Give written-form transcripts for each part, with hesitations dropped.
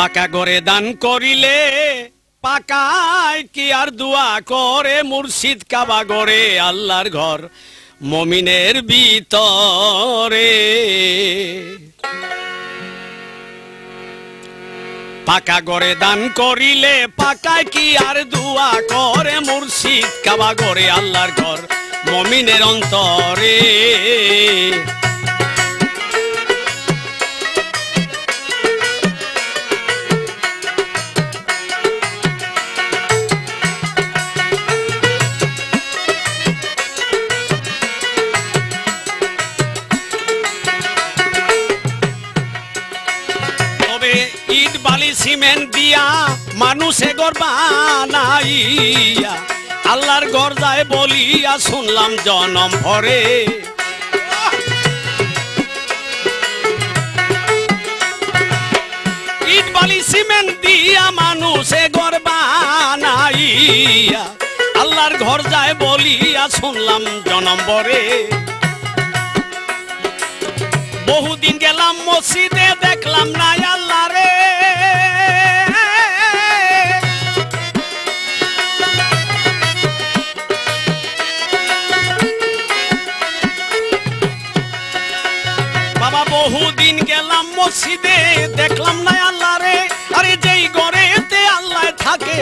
পাকা করে দান করিলে পাকায় কি আর দোয়া করে মুর্শিদ কাবা গড়ে আল্লাহর ঘর মুমিনের ভিতরে পাকা গড়ে দান করিলে পাকায় কি আর দোয়া করে মুর্শিদ কাবা গড়ে আল্লাহর ঘর মুমিনের অন্তরে ইট বালি সিমেন্ট দিয়া মানুষে ঘর বানাইয়া আল্লাহর ঘর যায় বলিয়া শুনলাম জনম ভরে ইট বালি সিমেন্ট দিয়া মানুষে ঘর বানাইয়া আল্লাহর ঘর যায় বলিয়া শুনলাম জনম ভরে বহুদিন গেলাম মসজিদে দেখলাম না আল্লাহ রে বাবা বহুদিন গেলাম মসজিদে দেখলাম না আল্লাহ রে আরে যেই ঘরেতে আল্লাহ থাকে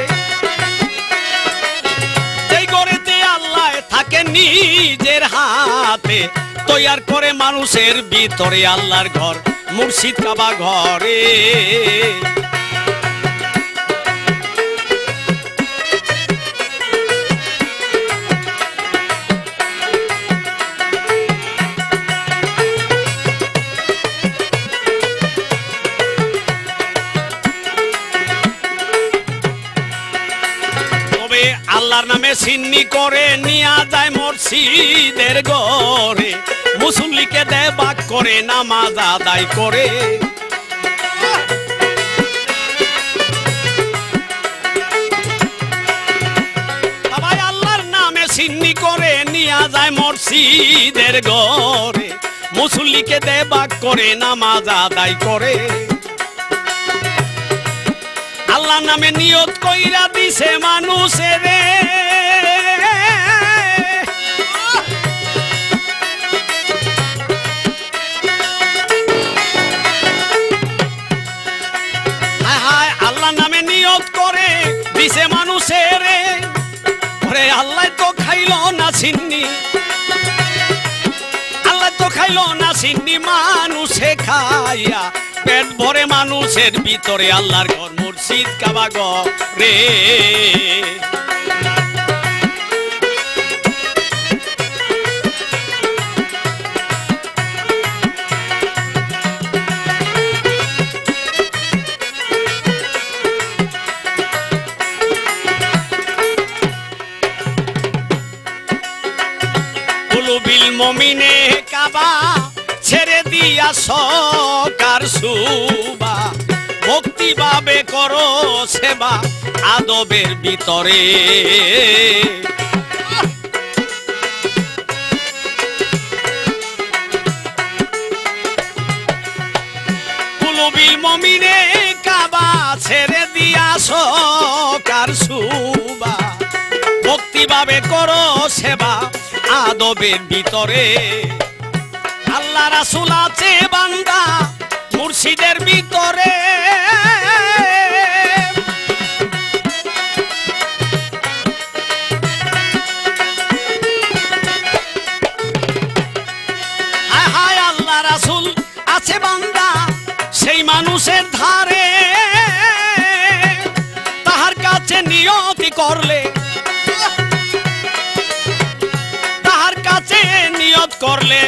যেই ঘরেতে আল্লাহ থাকে নিজের হাতে তৈয়ার করে মানুষের ভিতরে আল্লাহর ঘর মুর্শিদ কাবা ঘরে তবে আল্লাহর নামে সিন্নি করে নিয়া যায় মসজিদের ঘরে মুসল্লিকে দেয় বাক করে নামাজ আদায় করে সবাই আল্লাহর নামে সিন্নি করে নিয়া যায় মসজিদের ঘরে মুসল্লিকে দেয় বাক করে নামাজ আদায় করে আল্লাহর নামে নিয়ত কইরা দিছে মানুষের নামে নিয়ত করে দিছে মানুষের ওরে আল্লাহ তো খাইলো না সিন্নি আল্লাহ তো খাইলো না সিন্নি মানুষে খাইয়া পেট ভরে মানুষের ভিতরে আল্লাহর ঘর মুর্শিদ কাবা ঘরে মমিনে কাবা ছেড়ে দিয়া সকার সুবা ভক্তি ভাবে করো সেবা আদবের ভিতরে কুলুবিল মমিনে কাবা ছেড়ে দিয়া সকার সুবা ভক্তি ভাবে করো সেবা আদবের ভিতরে আল্লাহ রাসূল আছে বান্দা মুর্শিদের ভিতরে হায় হায় আল্লাহ রাসূল আছে বান্দা সেই মানুষের ধারে তাহার কাছে নিয়তি করলে নিয়ত করলে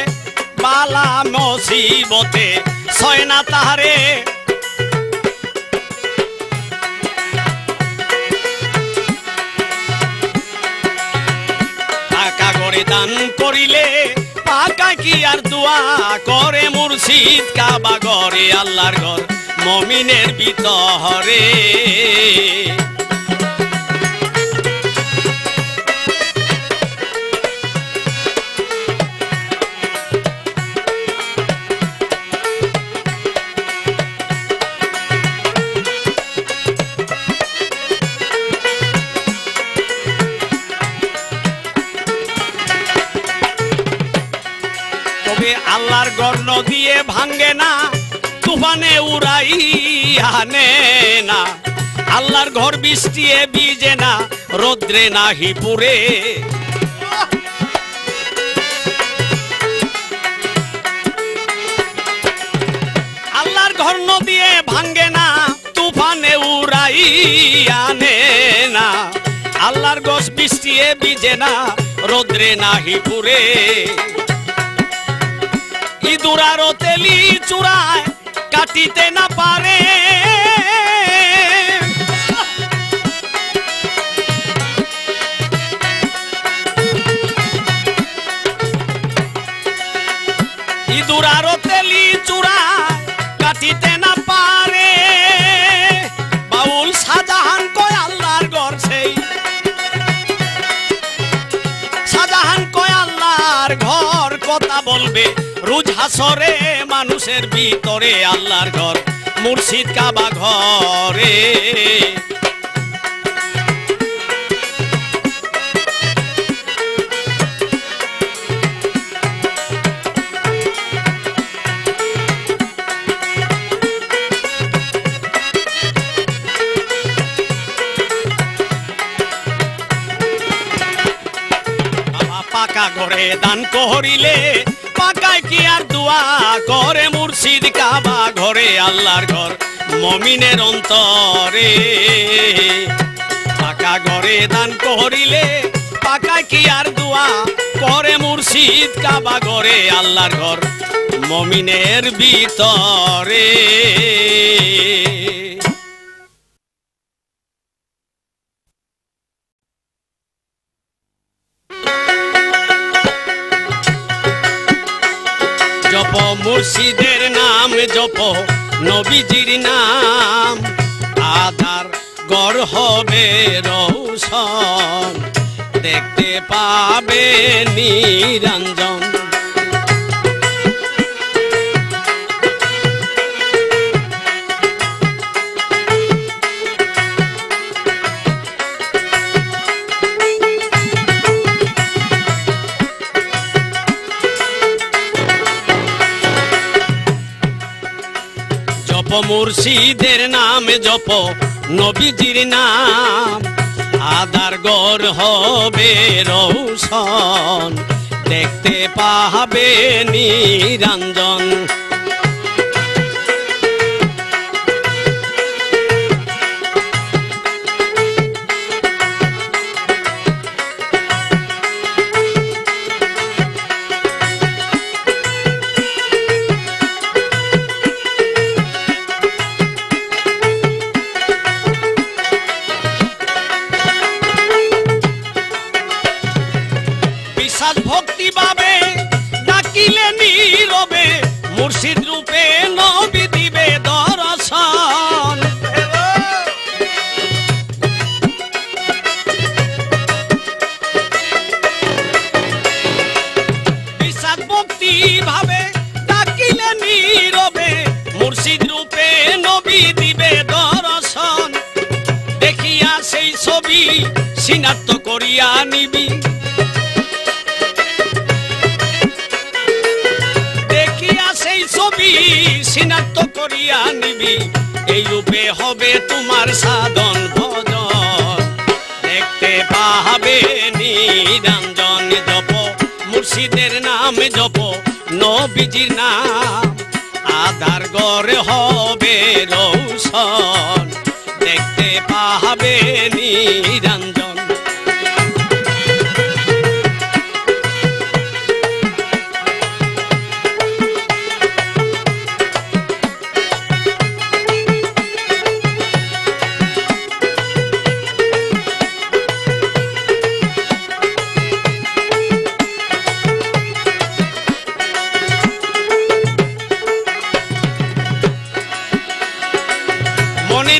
বালা মুসিবতে ছয় না তাহারে পাকা করে দান করিলে পাকা কি আর দোয়া করে মুর্শিদ কাবা ঘরে আল্লাহর ঘর মুমিনের ভিতরে আল্লাহর ঘর নদিয়ে ভাঙ্গে না, তুফানে উড়াই আনে না। আল্লাহর ঘর বৃষ্টিয়ে ভিজে না, রৌদ্রে নাহি পুরে। আল্লাহর ঘর নদিয়ে ভাঙ্গে না, তুফানে উড়াই আনে না। আল্লাহর ঘর বৃষ্টিয়ে ভিজে না, রৌদ্রে নাহি পুরে। ইঁদুরারও তেলি চূড়ায় কাটিতে না পারে, ইঁদুরারও তেলি চূড়ায় কাটিতে না পারে। বাউল শাহজাহান কয় আল্লাহর ঘর সেই, শাহজাহান কয় আল্লাহর ঘর কথা বলবে রোজ হাসরে মানুষের ভিতরে। আল্লাহর ঘর মুর্শিদ কাবা ঘরে। পাকা ঘরে দান করিলে পাকায় কি আর দোয়া করে মুর্শিদ কাবা ঘরে। আল্লাহর ঘর মমিনের অন্তরে। পাকা ঘরে দান করিলে পাকায় কি আর দোয়া করে মুর্শিদ কাবা ঘরে। আল্লাহর ঘর মমিনের ভিতরে। জপ মুর্শিদের নাম, জপ নবীজির নাম। আধার গড় হবে রৌশন, দেখতে পাবে নিরঞ্জন। জপ মুর্শিদের নাম, জপ নবীজির নাম। আধার গড় হবে রৌশন, দেখতে পাবে নিরঞ্জন। ভক্তি পাবে ডাকিলে নীরবে, মুর্শিদ রূপে নবী দিবে দর্শন। বিশ্বাস ভক্তি ভাবে ডাকিলে নীরবে, মুর্শিদ রূপে নবী দিবে দর্শন। দেখিয়া সেই ছবি সিনাক্ত করিয়া নিবি, ছবি সিনাক্ত করিয়া নিবি। এই রূপে হবে তোমার সাধন ভজন, দেখতে পাবে নিরঞ্জন। জপ মুর্শিদের নাম, জপ নবীজির নাম। আধার গড় হবে রৌশন, দেখতে পাবে নিরঞ্জন।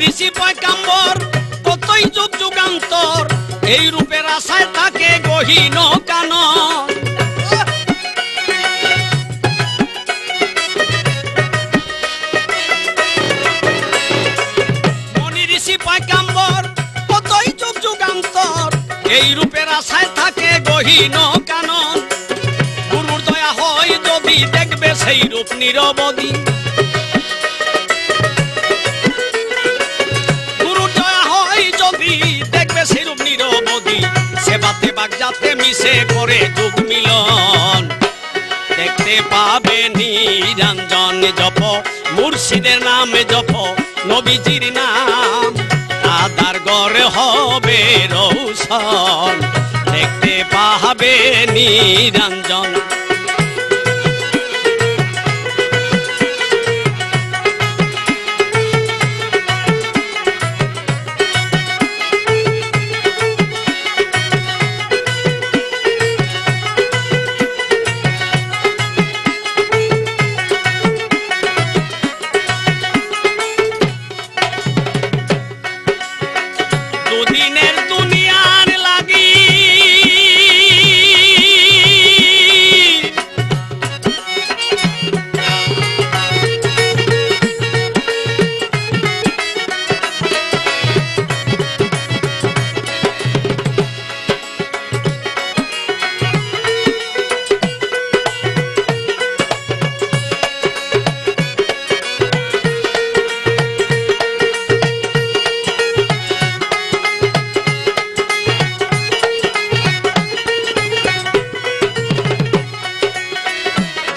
ঋষি পয়গাম্বর কতই যুগ যুগান্তর, এই রূপের আশায় তাকে গহীন কানন। মনি ঋষি পয়গাম্বর কতই যুগ যুগান্তর, এই রূপের আশায় থাকে গহীন কানন। গুরুর দয়া হয় যদি দেখ সেই রূপ নিরবধি। গুরু জয়া হয় যদি দেখবে সেই রূপ নিরবধি। সেবাতে বাগযাতে মিশে করে যুগ মিলন। দেখতে পাবে নিরঞ্জন জপ মুর্শিদের নামে জপ নবীজির নাম। আদার গড়ে হবে রৌশন দেখতে পাবে নিরঞ্জন। দুদিনের দুনিয়ার লাগি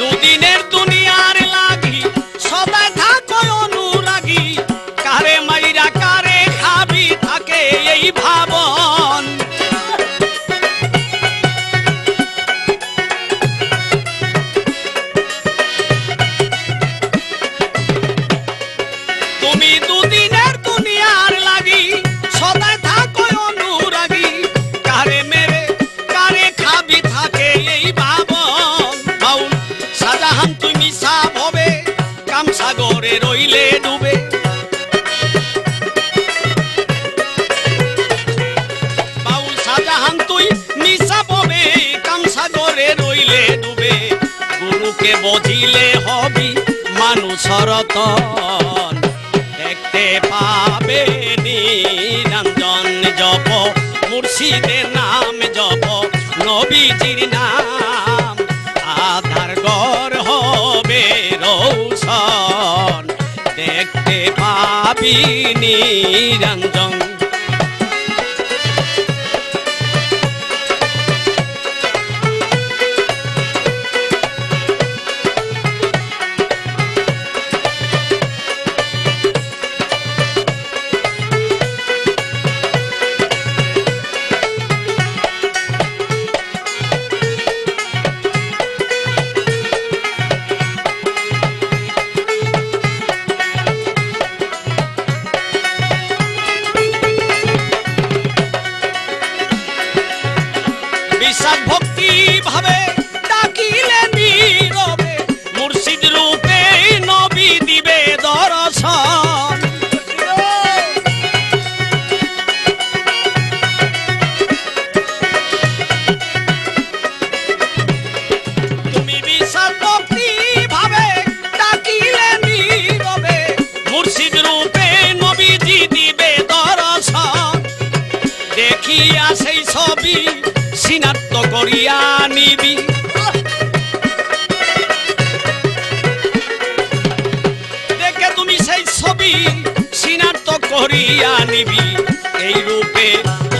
দুদিনের দুনিয়ার লাগি সদাই থাকো অনুরাগী। কারে মাইরা কারে খাবি থাকে এই ভাবন। তুমি দুদিনের দুনিয়ার লাগি সদাই থাকো অনুরাগী। কারে মেরে কারে খাবি থাকে এই ভাবন। বাউল শাহজাহান তুই মিশা ভবে কামসাগরে রইলে ডুবে। বাউল শাহজাহান তুই মিশা ভবে কামসাগরে রইলে ডুবে। গুরুকে বুঝিলে হবি মানুষের রতন। দেখতে পাবে নিরঞ্জন জপ মুর্শিদের নাম জপ নবীজির নাম। আধার গড় হবে রৌশন দেখতে পাবি নিরঞ্জন। বিশ্বাস ভক্তি ভাবে ডাকিলে নীরবে মুর্শিদ রূপে নবী দিবে দর্শন। তুমি বিশ্বাস ভক্তি ভাবে ডাকিলে নীরবে মুর্শিদ রূপে নবীজি দিবে দর্শন। দেখিয়া সেই ছবি সিনাত্ম করিয়া নিবি। দেখে তুমি সেই ছবি সিনাত্ম করিয়া নিবি। এই রূপে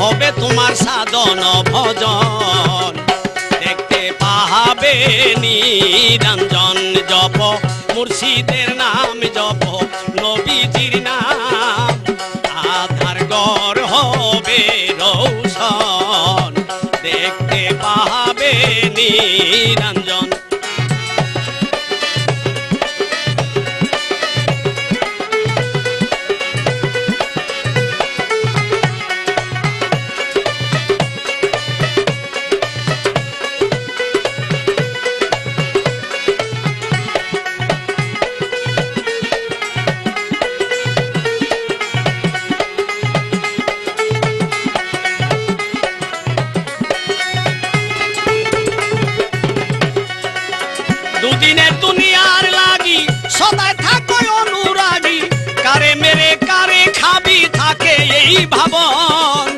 হবে তোমার সাধন ভজন। দেখতে পাবে নিরঞ্জন জপ মুর্শিদের নাম জপ নবীজির নাম। আধার গড় হবে রৌশন দেখতে পাবে নিরঞ্জন। দুদিনের দুনিয়ার লাগি সদাই থাকো অনুরাগী। কারে মেরে কারে খাবি থাকে এই ভাবন।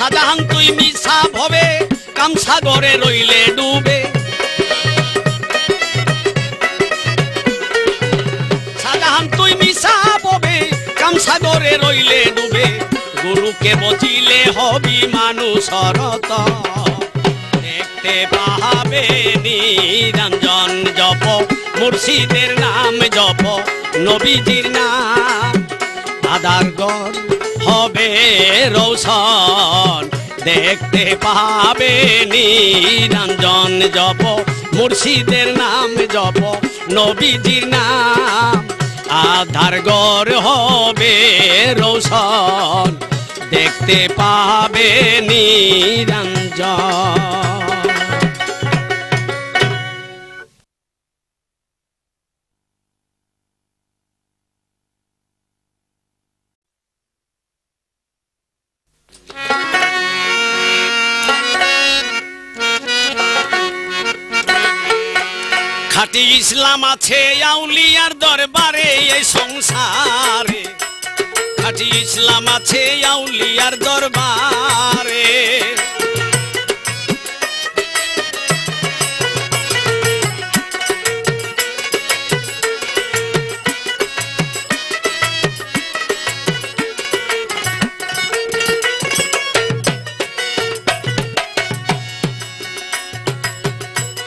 শাহজাহান তুই মিছা ভবে কামসাগরে রইলে ডুবে শাহজাহান তুই মিছা ভবে কামসাগরে রইলে ডুবে গুরুকে বচিলে হবি মানুষরত দেখতে পাবে নিরঞ্জন জপ মুর্শিদের নাম জপ নবীজির নাম দাদার ঘর হবে রৌশন দেখতে পাবে নিরঞ্জন জপ মুর্শিদের নাম জপ নবীজির নাম আধার ঘর হবে রৌশন দেখতে পাবে নিরঞ্জন। খাঁটি ইসলাম আছে আউলিয়ার দরবারে এই সংসারে খাঁটি ইসলাম আছে আউলিয়ার দরবারে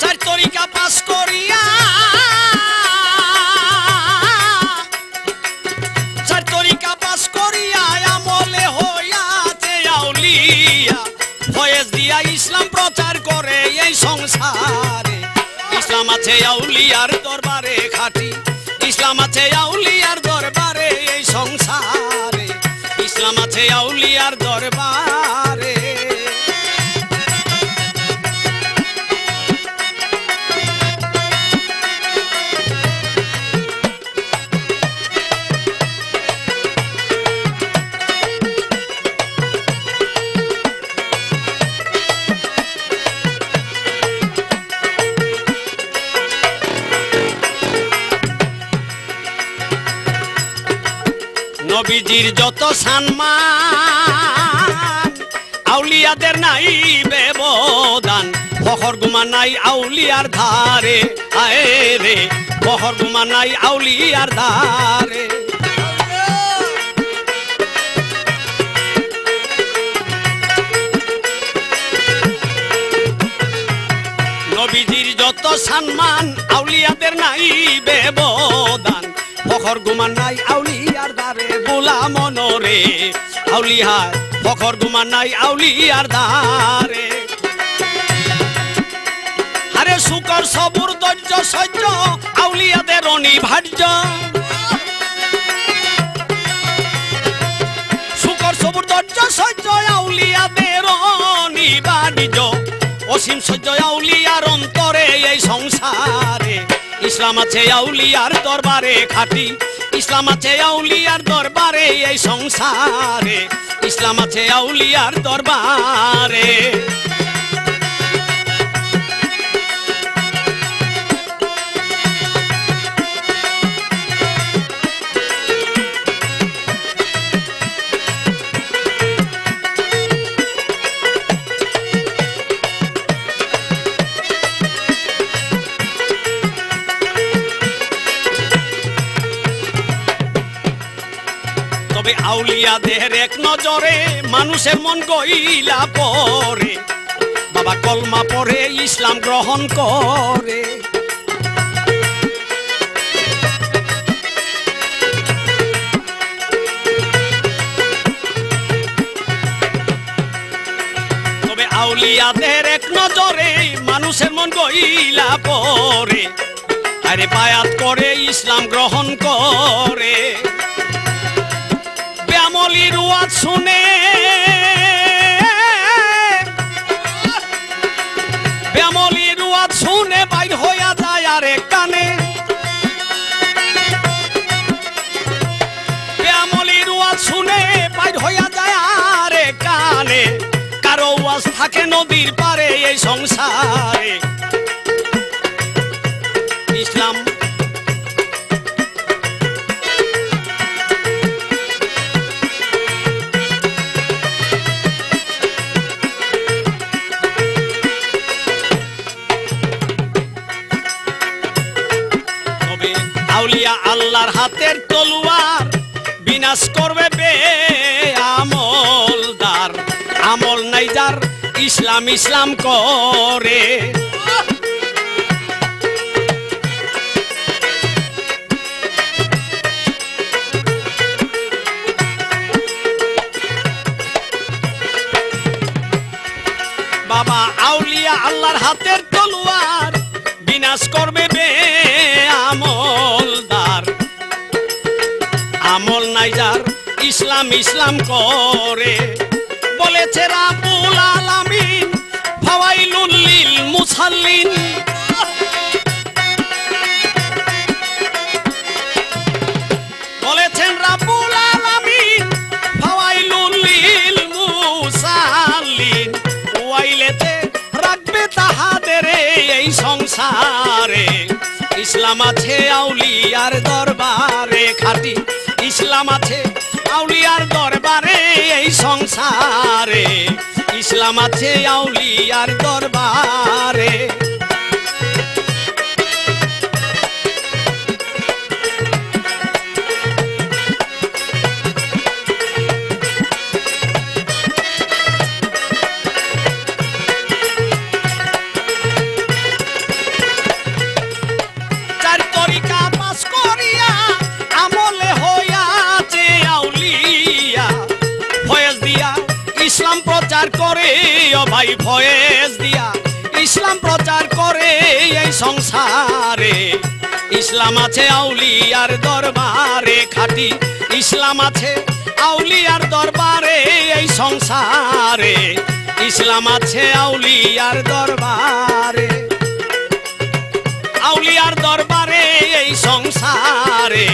চার তরিকা পাস করিয়া ইসলাম প্রচার করে এই সংসারে ইসলাম আছে আউলিয়ার দরবারে খাঁটি ইসলাম আছে আউলিয়ার দরবারে এই সংসারে ইসলাম আছে আউলিয়ার দরবারে নবীজির যত সম্মান আউলিয়াদের নাই ব্যবধান ফখর গুমা নাই আউলিয়ার ধারে আয় রে ফখর গুমা নাই আউলিয়ার ধারে নবীজির যত সম্মান আউলিয়াদের নাই ব্যবধান ফখর গুমান নাই আউলিয়ার দারে বোলা মনরে আউলিয়ার ফখর গুমান নাই আউলিয়ার দারে আরে শুকর সবুর ধৈর্য সহ্য আউলিয়াদের অনিবার্য শুকর সবুর ধৈর্য সহ্য আউলিয়াদের অনিবার্য অসীম সহ্য আউলিয়ার অন্তরে এই সংসারে ইসলাম আছে আউলিয়ার দরবারে খাঁটি ইসলাম আছে আউলিয়ার দরবারে এই সংসারে ইসলাম আছে আউলিয়ার দরবারে আউলিয়াদের এক নজরে মানুষের মন গইলা পরে বাবা কলমা পড়ে ইসলাম গ্রহণ করে তবে আউলিয়াদের এক নজরে মানুষের মন গইলা পরে আরে বায়াত করে ইসলাম গ্রহণ করে ব্যামলির ওয়াজ শুনে ব্যামলির ওয়াজ শুনে বাইর হইয়া যায় আরে কানে ব্যামলির ওয়াজ শুনে বাইর হইয়া যায় আরে কানে কারো ওয়াজ থাকে নদীর পারে এই সংসারে ইসলাম আউলিয়া আল্লাহর হাতের তলোয়ার বিনাশ করবে বে আমলদার আমল নাই যার ইসলাম ইসলাম করে বাবা আউলিয়া আল্লাহর হাতের তলোয়ার বিনাশ করবে বে আমলদার আমল নাই যার ইসলাম ইসলাম করে বলেছে রাব্বুল আলামিন ফাওয়াইলুল লিল মুসাল্লিন বলেছেন রাব্বুল আলামিন ফাওয়াইলুল লিল মুসাল্লিন ওয়াইলেতে রাখবে তাহাদের এই সংসারে ইসলাম আছে আউলিয়ার দরবারে খাঁটি ইসলাম আছে আউলিয়ার দরবারে এই সংসারে ইসলাম আছে আউলিয়ার দরবারে ইসলাম প্রচার করে ও ভাই ফয়েজ দিয়া ইসলাম প্রচার করে এই সংসারে ইসলাম আছে আউলিয়ার দরবারে খাঁটি ইসলাম আছে আউলিয়ার দরবারে এই সংসারে ইসলাম আছে আউলিয়ার দরবারে আউলিয়ার দরবারে এই সংসারে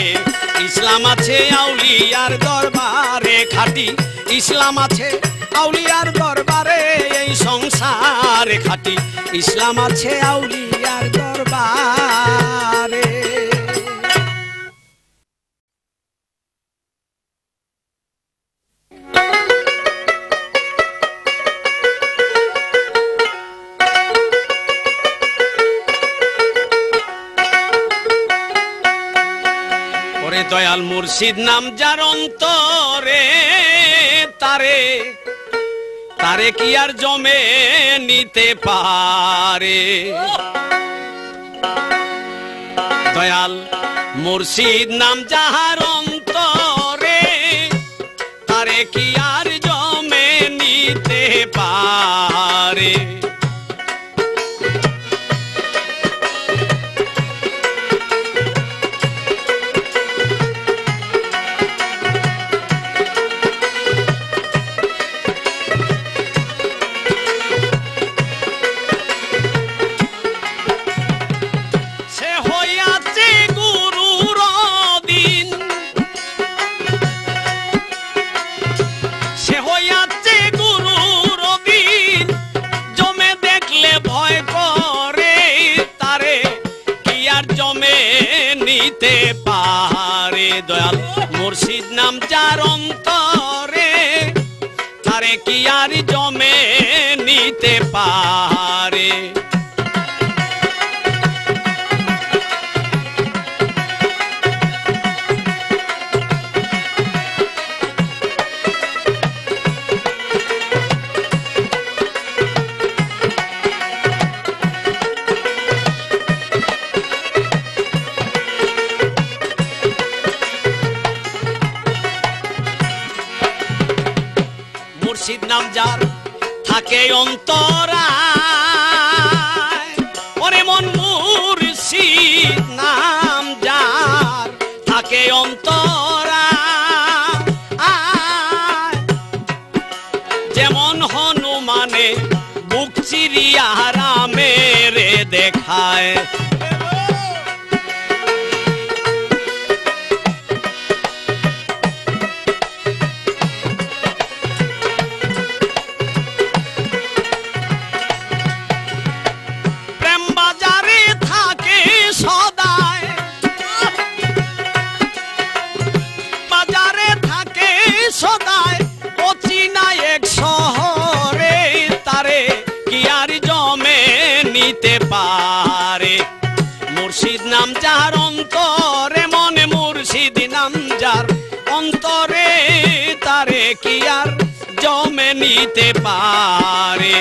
ইসলাম আছে আউলিয়ার দরবারে খাঁটি ইসলাম আছে আউলিয়ার দরবারে এই সংসারে খাঁটি ইসলাম আছে আউলিয়ার দরবারে ওরে দয়াল মুর্শিদ নাম যার অন্তরে তারে তারে কি আর জমে নিতে পারে দয়াল মুর্শিদ নাম যাহার অন্তরে তারে কি আর জমে নিতে পারে নিতে পারে দয়াল মুর্শিদ নাম যার অন্তরে তারে কি আর জমে নিতে পারে মুর্শিদ নাম যার থাকে অন্তরায় ওরে মন মুর্শিদ নাম যার থাকে অন্তরায় যেমন হনুমানে বুক চিরিয়া রামের দেখায় সদায় অচিনা এক শহরে তারে কি আর জমে নিতে পারে নিতে পারে।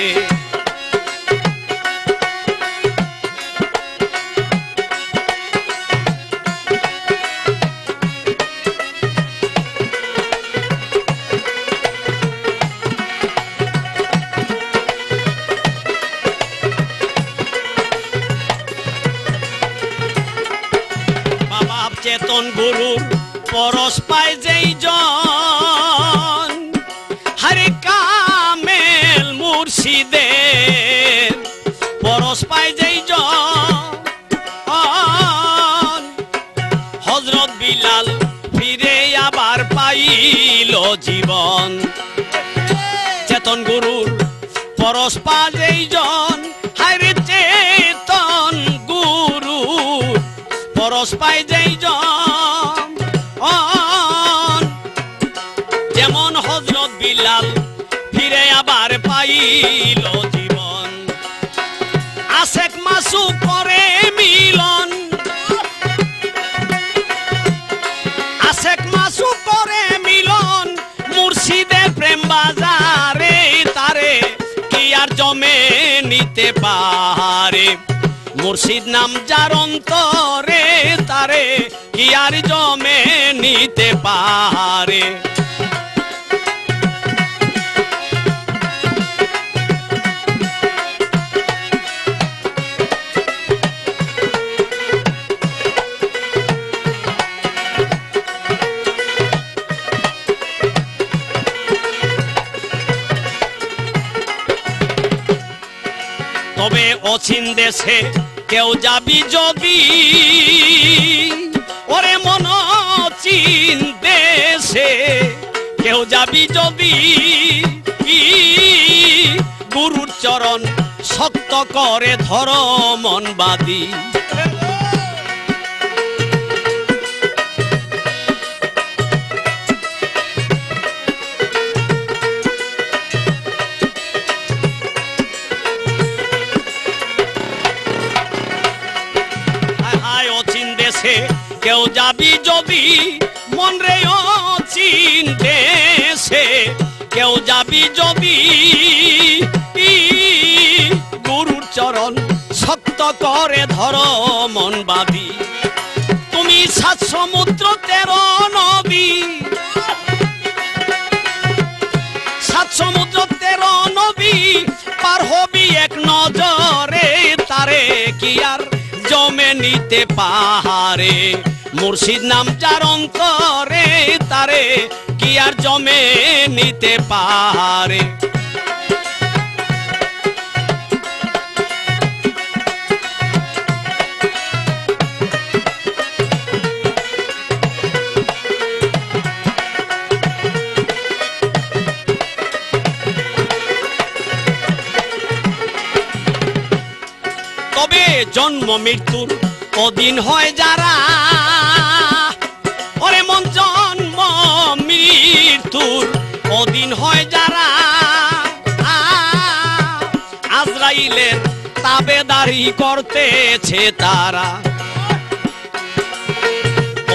চেতন গুরুর পরশ পায় যেই জন, হরে কামেল মুর্শিদের পরশ পায় যেই জন, হযরত বিলাল ফিরে আবার পাইল জীবন। চেতন গুরুর পরশ পায় যেই জন, হরে চেতন গুরুর পরশ পায় যেই জন, যেমন হযরত বিলাল ফিরে আবার পাইল জীবন। আশেক মাসুক করে মিলন, আশেক মাসুক করে মিলন, মুর্শিদের প্রেম বাজারে তারে কি আর জমে নিতে পারে। মুর্শিদ নাম যার অন্তরে তারে কি আর জমে নিতে পারে। তবে অচিন দেশে কেউ যাবি যদি, ওরে মন অচিন দেশে কেউ যাবি যদি, গুরুর চরণ শক্ত করে ধর মন বাদি। কেউ যাবি যদি মন রে অচিন দেশে, কেউ যাবি যদি গুরুর চরণ শক্ত করে ধর মন বাদি। তুমি ৭ সমুদ্র ১৩ নদী, ৭ সমুদ্র ১৩ নদী পার হবি এক নজরে তারে কি আর জমে নিতে পারে। মুর্শিদ নাম যার অন্তরে তারে কি আর জমে নিতে পারে। তবে জন্ম মৃত্যুর অধীন হয় যারা, ওরে মন জন্ম মৃত্যুর অধীন হয় যারা, আজরাইলের তাবেদারি করতেছে তারা।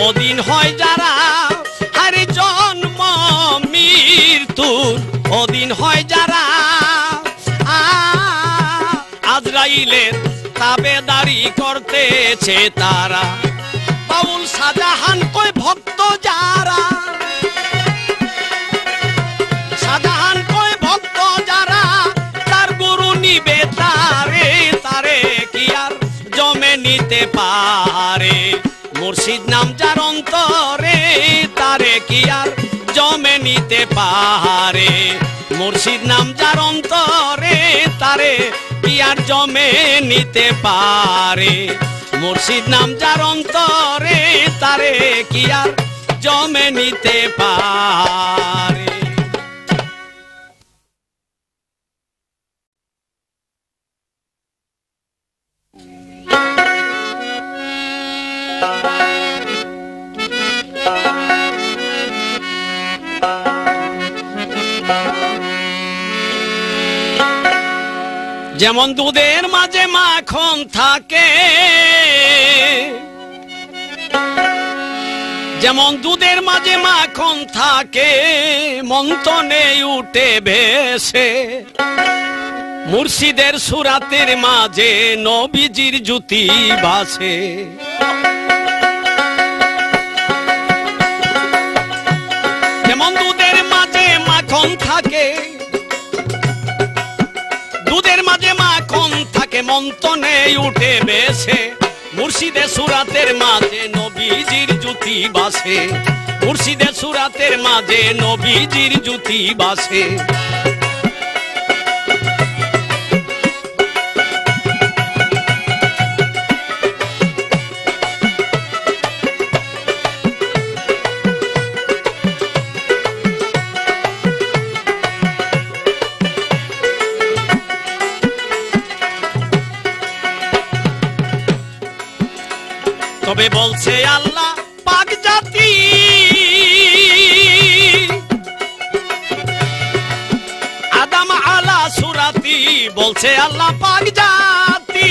অধীন হয় যারা, আরে জন্ম মৃত্যুর অধীন হয় যারা, আজরাইলের তাবেদারি করতেছে তারা। বাউল শাহজাহান কই ভক্ত যারা, শাহজাহান কই ভক্ত যারা, তার গুরু নিবে তারে তারে কি আর জমে নিতে পারে। মুর্শিদ নাম যার অন্তরে তারে কি আর জমে নিতে পারে। মুর্শিদ নাম যার অন্তরে তারে কি আর জমে নিতে পারে। মুর্শিদ নাম যার অন্তরে তারে কি আর জমে নিতে পারে। যেমন দুধের মাঝে মাখন থাকে, যেমন দুধের মাঝে মাখন থাকে মন্থনে উঠে ভেসে মুর্শিদের সুরাতের মাঝে নবীজির জ্যোতি ভাসে যেমন দুধের মাঝে মাখন থাকে দুধের মাঝে মাখন থাকে মন্থনে উঠে ভেসে মুর্শিদের সুরাতের মাঝে নবীজির জ্যোতি ভাসে মুর্শিদের সুরাতের মাঝে নবীজির জ্যোতি ভাসে তবে বলছে আল্লাহ পাক জাতি আদম আলা সুরাতি বলছে আল্লাহ পাক জাতি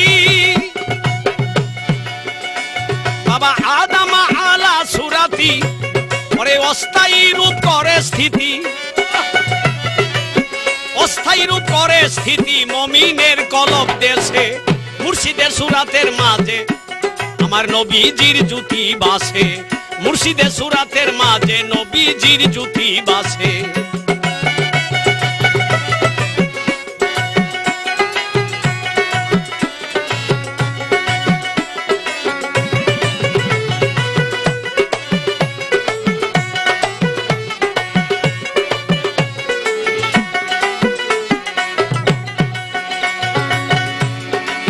বাবা আদম আলা সুরাতি পরে অস্থায়ী রূপ করে স্থিতি অস্থায়ী রূপ করে স্থিতি মুমিনের কলব দেশে মুর্শিদের সুরাতের মাঝে আমার নবীজির জ্যোতি ভাসে মুর্শিদের সুরাতের মাঝে নবীজির জ্যোতি ভাসে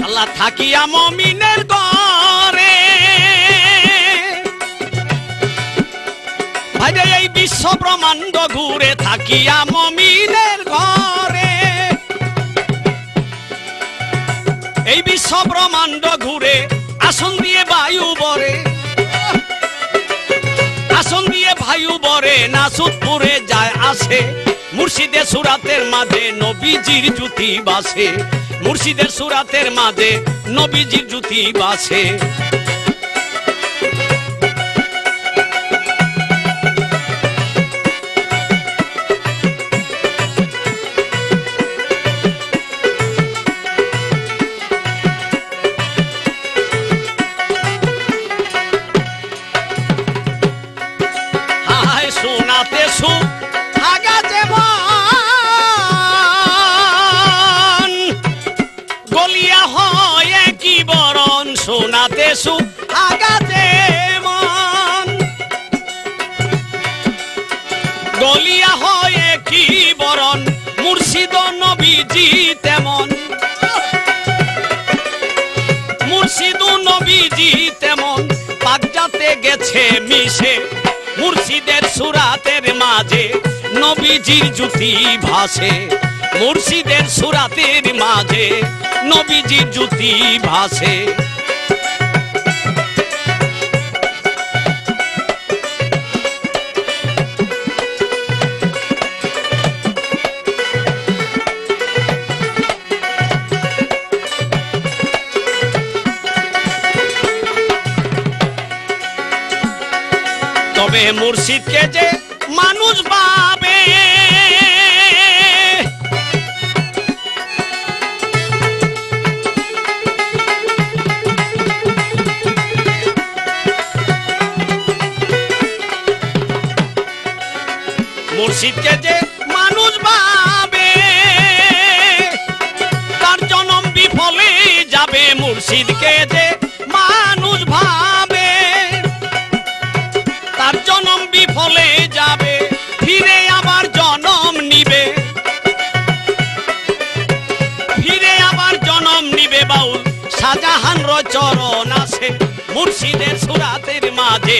আল্লাহ থাকিয়া মুমিনের ঘরে ভাইরে এই বিশ্ব ব্রহ্মাণ্ড ঘুরে থাকিয়া মুমিনের ঘরে এই বিশ্ব ব্রহ্মাণ্ড ঘুরে আসন দিয়ে বায়ু বরে আসন দিয়ে বায়ু বরে নাসুদপুরে যায় আসে মুর্শিদের সুরাতের মাঝে নবীজির জ্যোতি ভাসে মুর্শিদের সুরাতের মাঝে নবীজির জ্যোতি ভাসে হায় শোনাতে আগা যেমন গলিয়া হয় কি বরণ শোনাতে আগা যেমন গলিয়া হয় কি বরণ মুর্শিদ নবীজি তেমন মুর্শিদ নবীজি তেমন পাক যাতে গেছে মিশে মুর্শিদের সুরাতের মাঝে নবীজির জ্যোতি ভাসে মুর্শিদের সুরাতের মাঝে নবীজির জ্যোতি ভাসে তবে মুর্শিদকে যে মানুষ পাবে মুর্শিদকে যে মানুষ পাবে তার জনম বিফলে যাবে মুর্শিদকে যে মানুষ ভাবে তার জনম বিফলে যাবে ফিরে আবার জনম নিবে ফিরে আবার জনম নিবে বাউল শাহজাহান চরণ আছে মুর্শিদের সুরাতের মাঝে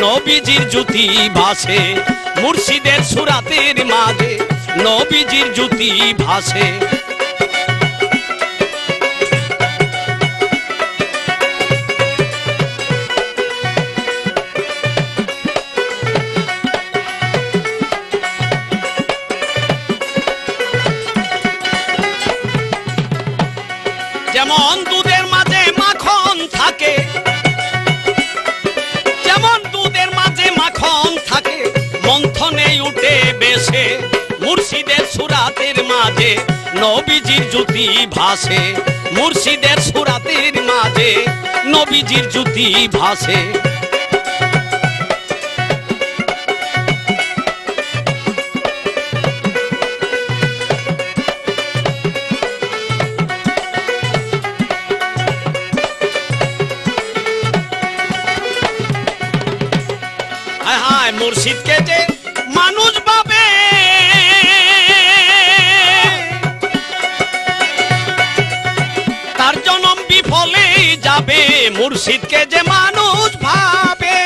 নবীজির জ্যোতি ভাসে মুর্শিদের সুরাতের মাঝে নবীজির জ্যোতি ভাসে যেমন দুধের মাঝে মাখন থাকে যেমন দুধের মাঝে মাখন থাকে বেশে মুর্শিদের সুরাতের মাঝে নবীজির জ্যোতি ভাসে মুর্শিদের সুরাতের মাঝে নবীজির জ্যোতি ভাসে মুর্শিদকে যে মানুষ পাবে তার জনম বিফলেই যাবে মুর্শিদকে যে মানুষ ভাবে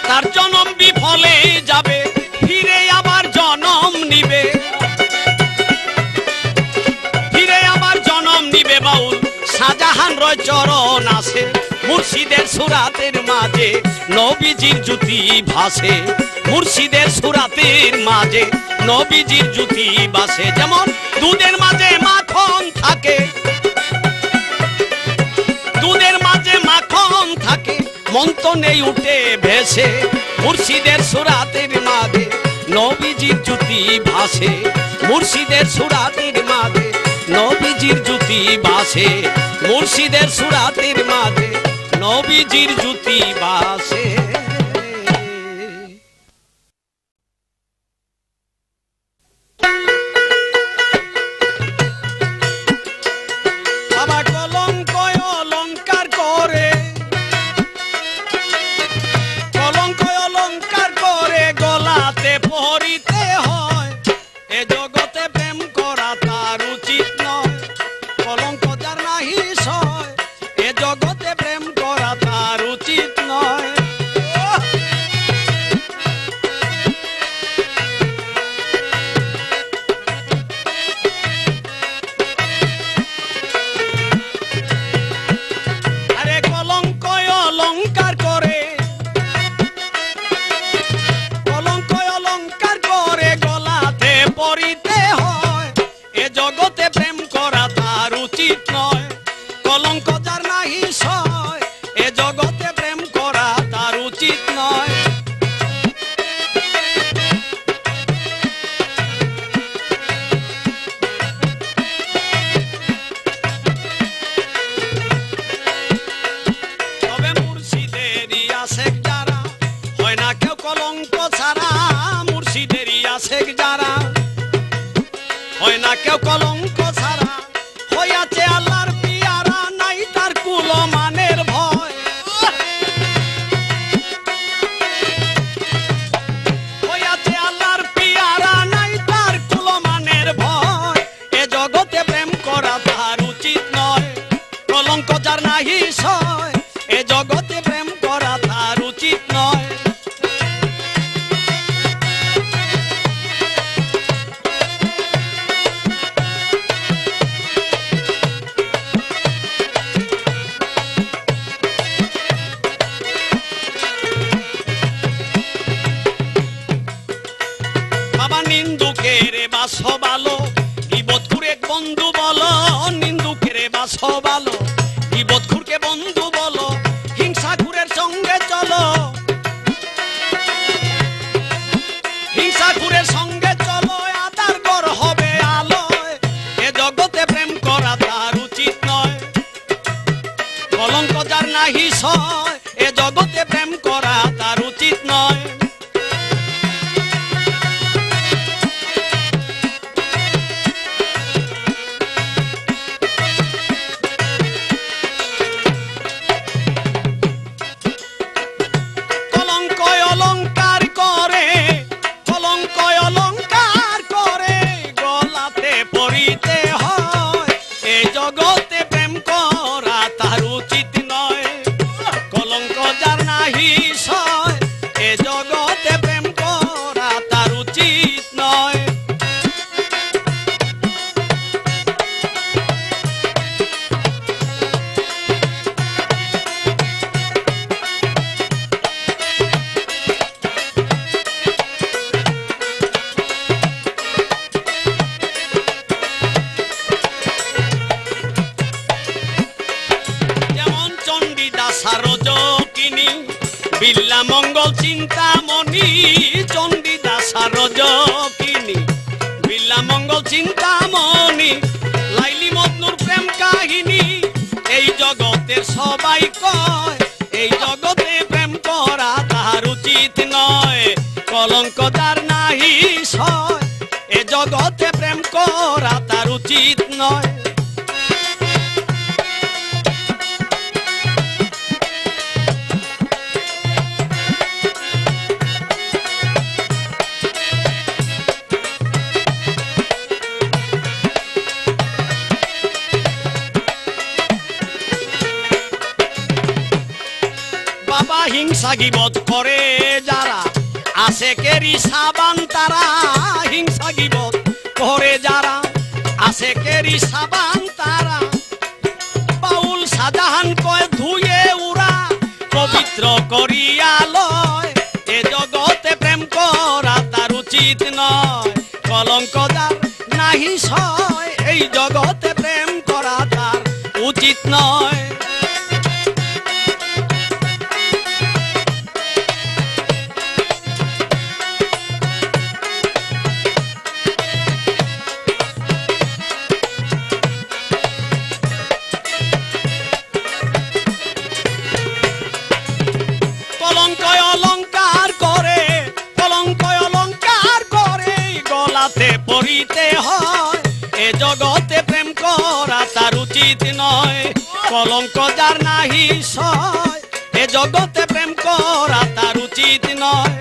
তার জনম বিফলেই যাবে ফিরে আবার জনম নিবে বাউল শাহজাহান রয় চরণ আছে মুর্শিদের সুরাতের মাঝে নবীজির জ্যোতি ভাসে মুর্শিদের সুরাতের মাঝে নবীজির জ্যোতি ভাসে যেমন দুধের মাঝে মাখন থাকে মন তো নেই উঠে ভেসে মুর্শিদের সুরাতের মাঝে নবীজির জ্যোতি ভাসে মুর্শিদের সুরাতের মাঝে নবীজির জ্যোতি ভাসে মুর্শিদের সুরাতের মাঝে নবীজির জ্যোতি ভাসে বাবা কলঙ্ক অলঙ্কার করে গলাতে পরিতে হয় এ জগতে প্রেম করা তার উচিত নয় কলঙ্ক যার নাহি সয় এ জগতে প্রেম করা তার উচিত নয় আরে কলঙ্ক অলঙ্কার করে গলাতে পরিতে হয় এ জগতে প্রেম করা তার উচিত নয় কলঙ্ক যার নাহি সয় এ জগতে প্রেম করা তার উচিত নয় তবে মুর্শিদেরই আশেক যারা হয় না কেউ কলঙ্ক ছাড়া মুর্শিদেরই আশেক যারা হয় না কেউ কলঙ্ক ছাড়া হইয়াছে আল্লাহর পিয়ারা নাই তার কুলমানের ভয় হইয়াছে আল্লাহর পিয়ারা নাই তার কুলমানের ভয় এ জগতে প্রেম করা তার উচিত নয় কলঙ্ক যার নাহি সয় এ জগতে প্রেম করা তার উচিত নয় বাবা নিন্দুকের বাস ভালো বিপদকুরে বন্ধু বলো নিন্দুকের বাস ভালো বিপদকুরকে বন্ধু বলো হিংসাকুরের সঙ্গে চলো হিংসাকুরের সঙ্গে চলো আদার ঘর হবে আলোয় এ জগতে প্রেম করা তার উচিত নয় কলঙ্ক যার নাহি সয় এ জগতে প্রেম করা তার উচিত নয় অলঙ্কার করে গলাতে পরিতে হয় এ জগতে প্রেম করা তার উচিত নয় কলঙ্ক যার নাহি সয় এ জগতে প্রেম করা তার উচিত নয় বিল্লা মঙ্গল চিন্তামণি চণ্ডীদাস রজকিনী বিল্লা মঙ্গল চিন্তামণি লাইলি মজনুর প্রেম কাহিনী এই জগতের সবাই কয় এই জগতে প্রেম করা তাহার উচিত নয় কলঙ্ক তার নাহি সয় এ জগতে প্রেম করা তার উচিত নয় বাবা হিংসা গিবত করে যারা আশেকেরই সাবান তারা হিংসা গিবত করে যারা আশেকেরই সাবান তারা বাউল শাহজাহান কয় ধুয়ে উড়া পবিত্র করিয়া লয় এ জগতে প্রেম করা তার উচিত নয় কলঙ্ক যার নাহি সয় এই জগতে প্রেম করা তার উচিত নয় পড়িতে হয় এ জগতে প্রেম করা তার উচিত নয় কলঙ্ক যার নাহি সয় এ জগতে প্রেম করা তার উচিত নয়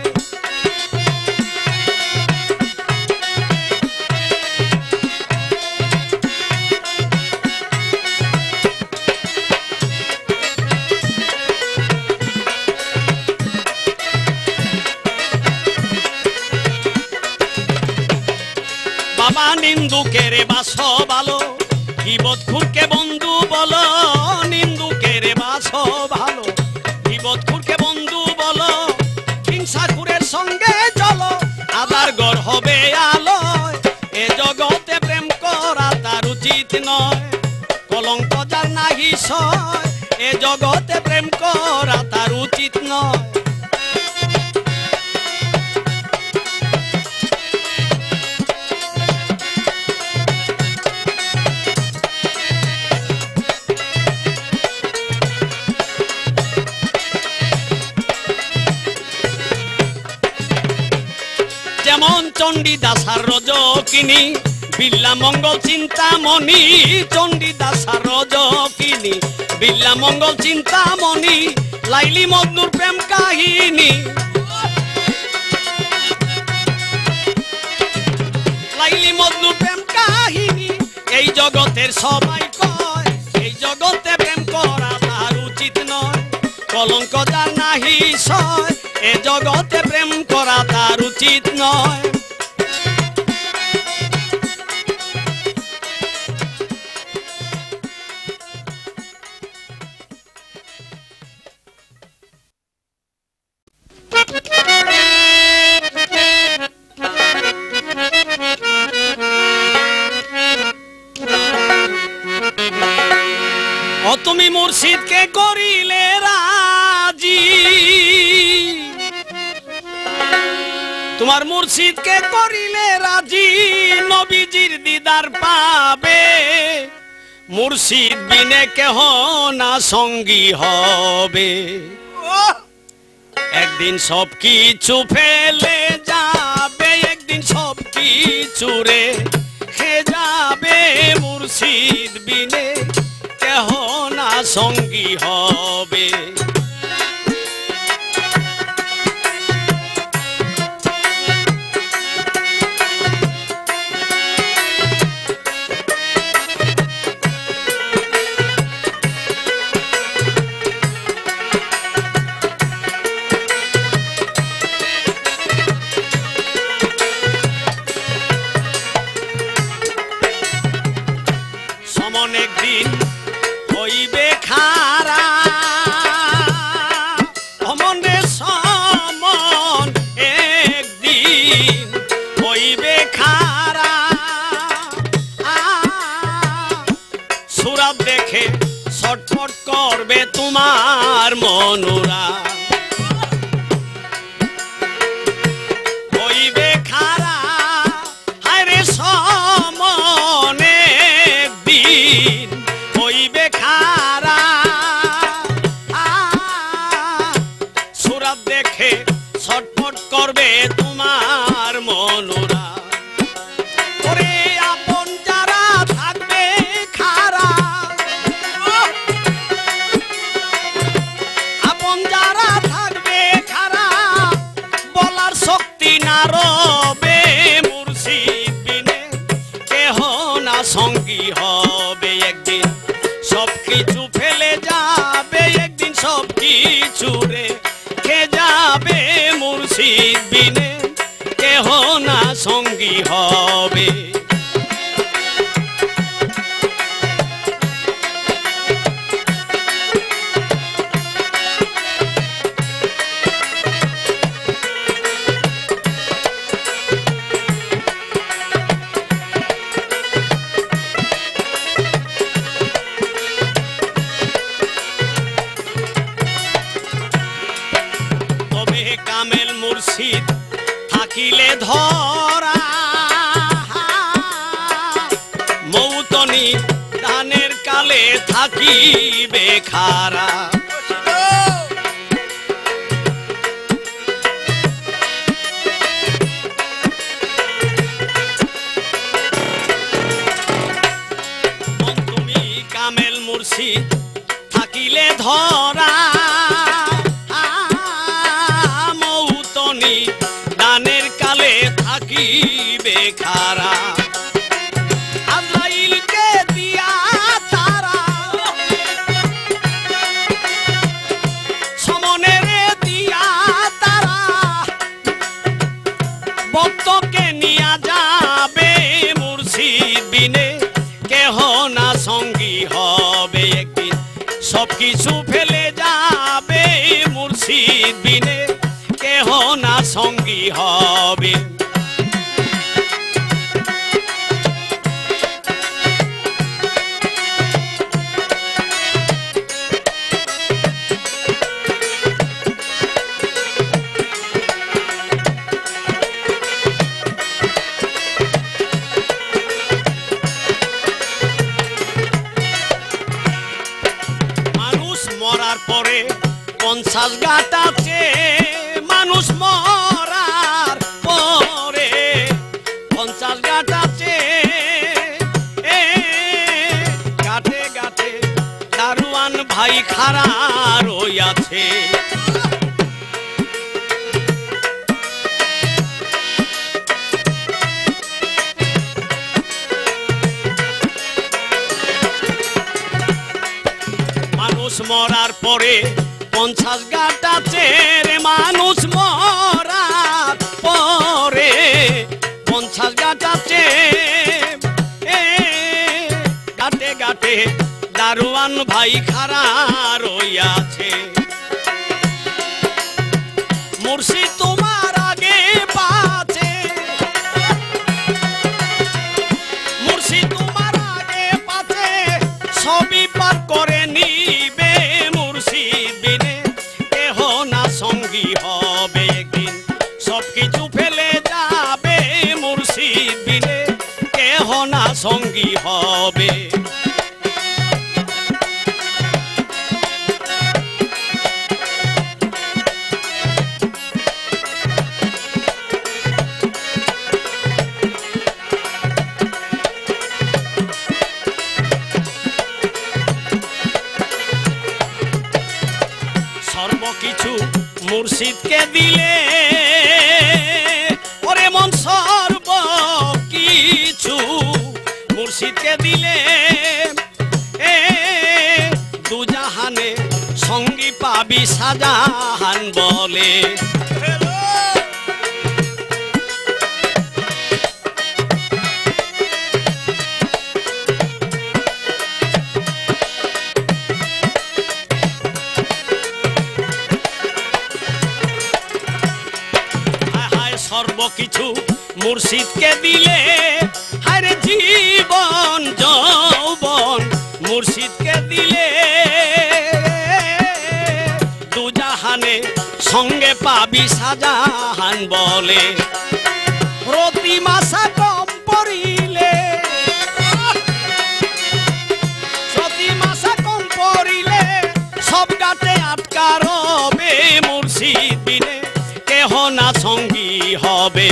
বাবা নিন্দুকের বাস ভালো বিপদ খুরকে বন্ধু বলো নিন্দুকের বাস ভালো বিপদ খুরকে বন্ধু বলো হিংসা খুরের সঙ্গে চলো আদার গড় হবে আলোয় এ জগতে প্রেম করা তার উচিত নয় কলঙ্ক যার নাহি সয় এ জগতে প্রেম করা তার উচিত নয় যেমন চণ্ডীদাস রজকিনী বিল্লা মঙ্গল চিন্তামণি চণ্ডীদাস রজকিনী বিল্লা মঙ্গল চিন্তামণি লাইলি মজনুর প্রেম কাহিনী লাইলি মজনুর প্রেম কাহিনী এই জগতের সবাই কয় এই জগতে প্রেম করা তার উচিত নয় কলঙ্ক যার নাহি সয় এ জগতে প্রেম করা তার উচিত নয় ও তুমি মুর্শিদকে করিলে রাজি তোমার মুর্শিদকে করিলে রাজি নবীজির দিদার পাবে মুর্শিদ বিনে কেহ না সঙ্গী হবে একদিন সব কিছু ফেলে যাবে একদিন সব কিছু রেখে যাবে মুর্শিদ বিনে কেহ না সঙ্গী হবে সমন একদিন হইবে খারা অমনে সমন একদিন হইবে খারা সুরাত দেখে ছটফট করবে তোমার মনোরা সঙ্গী হবে। কামেল মুর্শিদ থাকিলে ধরা মৌতনি দানের কালে থাকিবে খারা। তুমি কামেল মুর্শিদ থাকিলে ধরা দানের কালে থাকিবে খারা। আজরাইলকে দিয়া তারা সমনেরে দিয়া তারা ভক্তকে নিয়া যাবে মুর্শিদ বিনে কেহ না সঙ্গী হবে। একদিন সবকিছু ফেলে যাবে মুর্শিদ বিনে কেহ না সঙ্গী হবে। মানুষ মরার পরে 50 গাঁটাতে মানুষ মরার পরে 50 গাঁটাতে গাঁটে গাঁটে দারোয়ান ভাই খাড়া রইয়াছে। মানুষ মরার পরে 50 গাঁটাতে মানুষ মরার পরে 50 গাঁটাতে গাঁটে গাঁটে দারোয়ান ভাই খাড়া রইয়াছে। মুর্শিদ তোমার আগে পাছে মুর্শিদ তোমার আগে পাছে সবই পার করে নিবে মুর্শিদ বিনে কেহ না সঙ্গী হবে। একদিন সবকিছু ফেলে যাবে মুর্শিদ বিনে কেহ না সঙ্গী হবে। সর্বকিছু মুর্শিদকে দিলে ওরে মন সর্বকিছু মুর্শিদকে দিলে দুজাহানে সঙ্গী পাবি শাহজাহান বলে। সর্বকিছু মুর্শিদকে দিলে হারে জীবন যৌবন মুর্শিদকে দিলে দুজাহানে সঙ্গে পাবি শাহজাহান বলে। প্রতি মাসা কম পড়িলে প্রতি মাসা কম পড়িলে সব গাতে আটকা রবে মুর্শিদ বিনে কেহ না সঙ্গী হবে।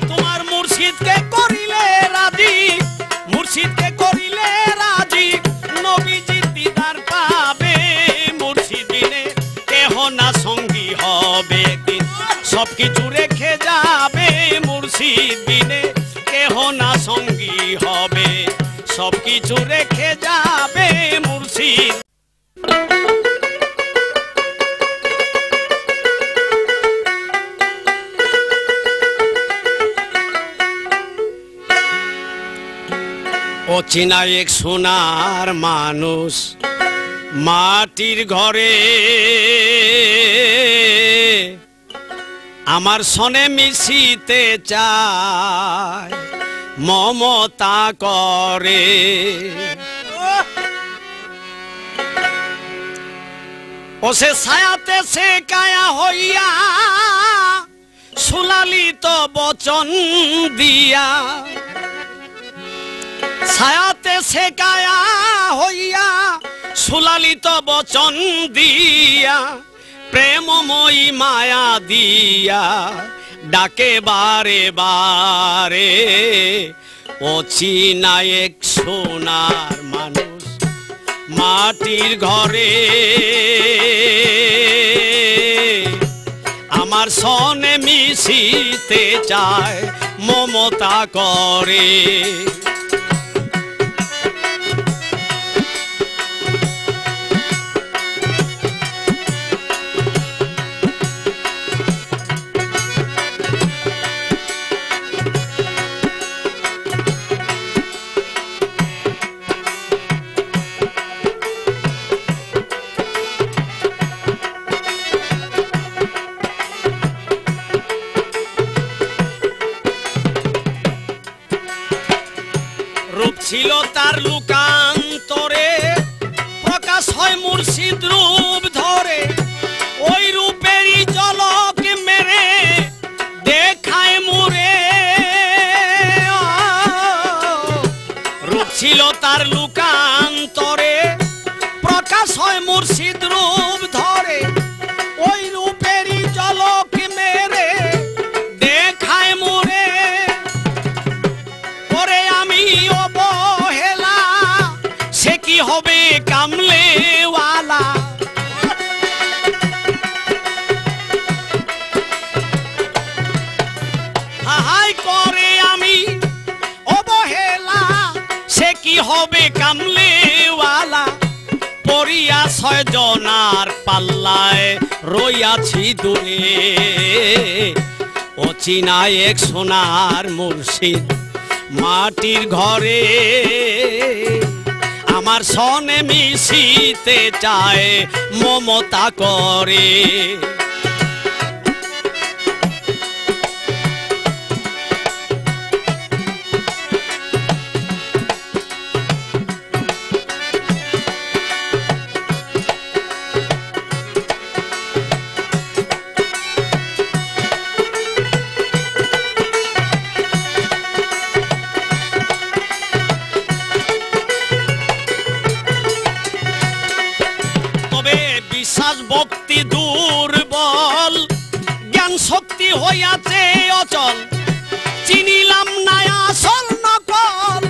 তোমার মুর্শিদকে করিলে রাজি সবকিছু রেখে যাবে মুর্শিদ বিনে কেহ না সঙ্গী হবে সবকিছু রেখে যাবে মুর্শিদ অচেনা এক সোনার মানুষ মাটির ঘরে আমার সনে মিশিতে চায় মমতা করে ও সে ছায়াতে সে কায়া হইয়া সুলালিত বচন দিয়া ছায়াতে সে কায়া হইয়া সুলালিত বচন দিয়া প্রেমময়ী মায়া দিয়া ডাকে বারে বারে অচিনা এক সোনার মানুষ মাটির ঘরে আমার সনে মিশিতে চায় মমতা করে ছিল তার লুকান্তরে প্রকাশ হয় মুর্শিদ রূপ ধরে ওই রূপেরই ঝলক মেরে দেখায় মুরে রূপ ছিল তার লুকান্তরে প্রকাশ হয় মুর্শিদ রূপ ধরে ওই রূপেরই ঝলক মেরে দেখায় মুরে পরে আমি অবহেলা সে কি হবে কামলেওয়ালা হাই করে আমি অবহেলা সে কি হবে কামলেওয়ালা পড়িয়া ছয় জনার পাল্লায় রইয়াছি দূরে অচিনা এক সোনার মুর্শিদ মাটির ঘরে আমার সনে মিশিতে চায় মমতা করে বিশ্বাস ভক্তি দুর্বল জ্ঞান শক্তি হইয়াছে অচল চিনিলাম না আসল নকল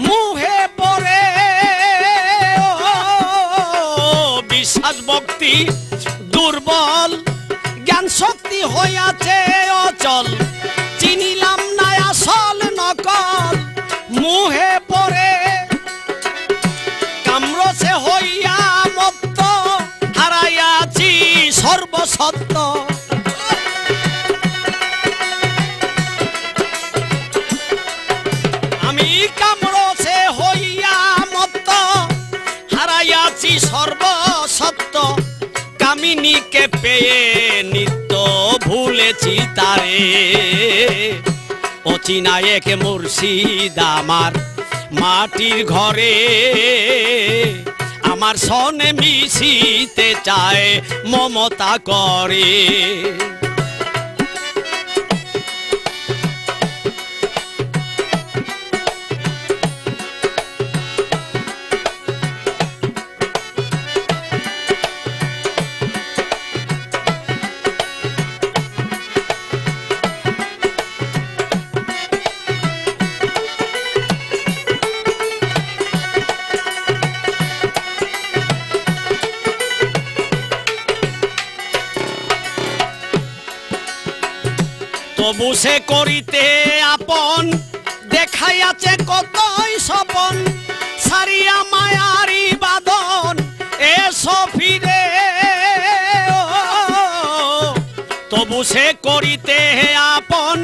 মুহে পড়ে বিশ্বাস ভক্তি দুর্বল জ্ঞান শক্তি হইয়াছে অচল চিনিলাম না আসল নকল মুহে পড়ে কামরসে হইয়া মত্ত হারাইয়াছি সর্বসত্য আমি কামরসে হইয়া মত্ত হারাইয়াছি সর্বসত্য কামিনীকে পেয়ে নিত্য ভুলেছি তারে অচিনা এক মুর্শিদ আমার মাটির ঘরে আমার সনে মিশিতে চায় মমতা করে তবু সে করিতে আপন দেখাইয়াছে কতই স্বপন সারিয়া মায়ারি বাঁধন এসো ফিরে তবু সে করিতে আপন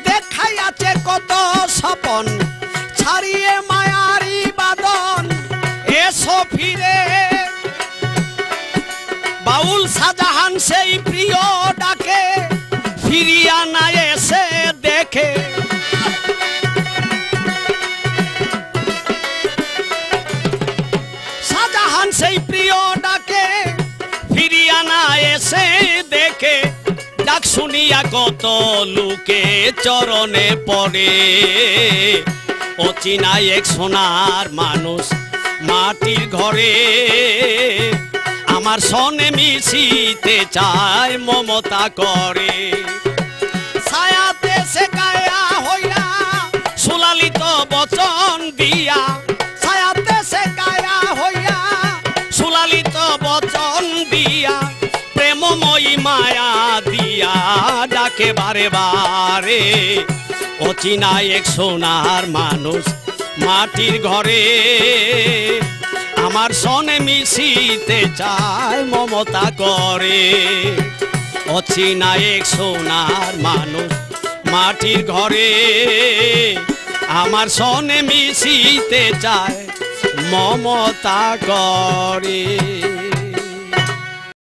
দেখাইয়াছে কত স্বপন ছাড়িয়ে মায়ারি বাঁধন এসো ফিরে বাউল শাহজাহান সেই প্রিয় ডাকে ফিরিয়া না এসে দেখে শাহজাহান সেই প্রিয় ডাকে ফিরিয়া না এসে দেখে ডাক শুনিয়া কত লোকে চরণে পড়ে অচিনা এক সোনার মানুষ মাটির ঘরে আমার সনে মিশিতে চায় মমতা করে ছায়াতে সে গায়া হইয়া সুলালিত বচন দিয়া ছায়াতে সে গায়া হইয়া সুলালিত বচন দিয়া প্রেমময়ী মায়া দিয়া ডাকে বারে বারে অচিনা এক সোনার মানুষ মাটির ঘরে আমার সনে মিশিতে চায় মমতা করে অচিনা এক সোনার মানুষ মাটির ঘরে আমার সনে মিশিতে চায় মমতা করে।